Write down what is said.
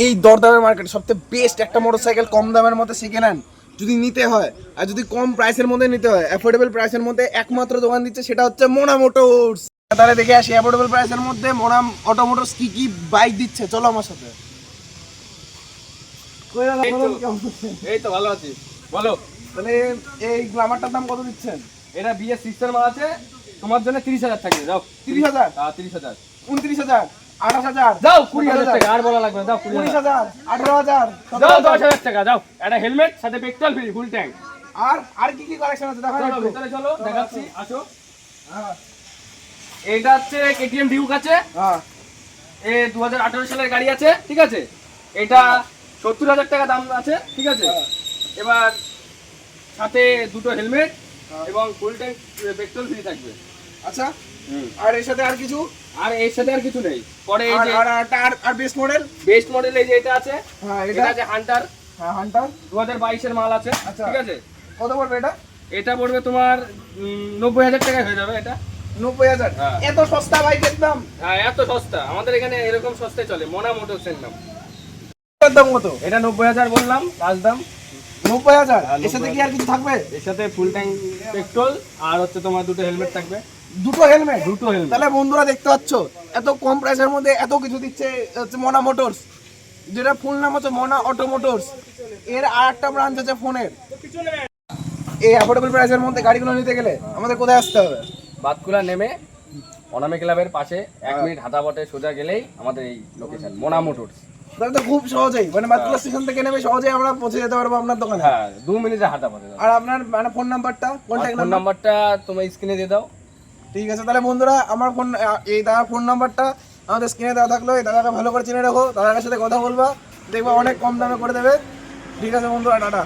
এই দরদামের মার্কেটে সবথেকে বেস্ট একটা মোটরসাইকেল কম দামের মধ্যে সেকেন্ড হ্যান্ড যদি নিতে হয় আর যদি কম প্রাইসের মধ্যে নিতে হয়, অ্যাফোর্ডেবল প্রাইসের মধ্যে একমাত্র দোকান দিচ্ছে, সেটা হচ্ছে মোনা মোটরস। তাহলে দেখে আসি অ্যাফোর্ডেবল প্রাইসের মধ্যে মোনা অটো মোটরস কি কি বাইক দিচ্ছে। চলো আমার সাথে। এই তো ভালো আছি, বলো। তাহলে এই গ্ল্যামারটার দাম কত দিচ্ছেন? এটা বিএস সিস্টেম আছে, তোমার জন্য 30,000 থাকবে। যাও 30,000, 30,000, 29,000, 28,000, যাও 20,000 টাকা, আর বলা লাগবে না, যাও 20,000, 19,000, 18,000, যাও 10,000 টাকা, যাও। একটা হেলমেট সাথে পেট্রোল ফ্রি ফুল ট্যাঙ্ক। আর কি কি কালেকশন আছে দেখো চলো একটু। ভিতরে চলো, দেখাচ্ছি, আসো। হ্যাঁ এইটা হচ্ছে কেটিএম ডিউক আছে, হ্যাঁ, এ 2018 সালের গাড়ি আছে, ঠিক আছে। এটা 70,000 টাকা দাম আছে, ঠিক আছে। এবার সাথে দুটো হেলমেট এবং ফুল ট্যাঙ্ক পেট্রোল ফ্রি থাকবে। আচ্ছা। আর এর সাথে আর কিছু? আর এর সাথে আর কিছু নেই। পরে এই যে আর বেস্ট মডেল? বেস্ট মডেল এই যে এটা আছে, হ্যাঁ এটা আছে হান্টার, হ্যাঁ হান্টার 2022 এর মাল আছে, আচ্ছা। ঠিক আছে। কত পড়বে এটা? এটা পড়বে তোমার 90,000 টাকায় হয়ে যাবে এটা। 90,000? হ্যাঁ। এত সস্তা বাইকের দাম? হ্যাঁ, এত সস্তা আমাদের এখানে, এরকম সস্তায় চলে। মোনা মোটরসের নাম। এর দাম কত? এটা 90,000 বললাম লাস্ট দাম। 90,000? হ্যাঁ, এর সাথে কি আর কিছু থাকবে? এর সাথে ফুল ট্যাঙ্ক পেট্রোল আর হচ্ছে তোমার দুটো হেলমেট থাকবে। দুটো হেলমেট? দুটো হেলমেট। তাহলে বন্ধুরা দেখতে পাচ্ছ এত কম প্রাইসের মধ্যে এত কিছু দিচ্ছে হচ্ছে মোনা মোটরস, যেটা ফুল নাম হচ্ছে মোনা অটো মোটরস। এর আর একটা ব্রাঞ্চ আছে ফোনের। এই অ্যাফোর্ডেবল প্রাইসের মধ্যে গাড়িগুলো নিতে গেলে আমাদের কোথায় আসতে হবে? বাতকুলা নেমে অনামী ক্লাবের পাশে 1 মিনিট হাঁটা পথে সোজা গেলেই আমাদের এই লোকেশন মোনা মোটরস। তাহলে তো খুব সহজেই, মানে বাতকুলা স্টেশন থেকে নেমে সহজেই আমরা পৌঁছে যেতে পারবো আপনার দোকানে। হ্যাঁ, 2 মিনিটে হাঁটা পথে। আর আপনার মানে ফোন নাম্বারটা, কন্ট্যাক্ট ফোন নাম্বারটা তোমার স্ক্রিনে দিয়ে দাও। ঠিক আছে। তাহলে বন্ধুরা আমার ফোন, এই দাদার ফোন নাম্বারটা আমাদের স্ক্রিনে দেওয়া থাকলো। এই দাদাকে ভালো করে চিনে রাখো, দাদার সাথে কথা বলবা, দেখবা অনেক কম দামে করে দেবে। ঠিক আছে বন্ধুরা, টাটা।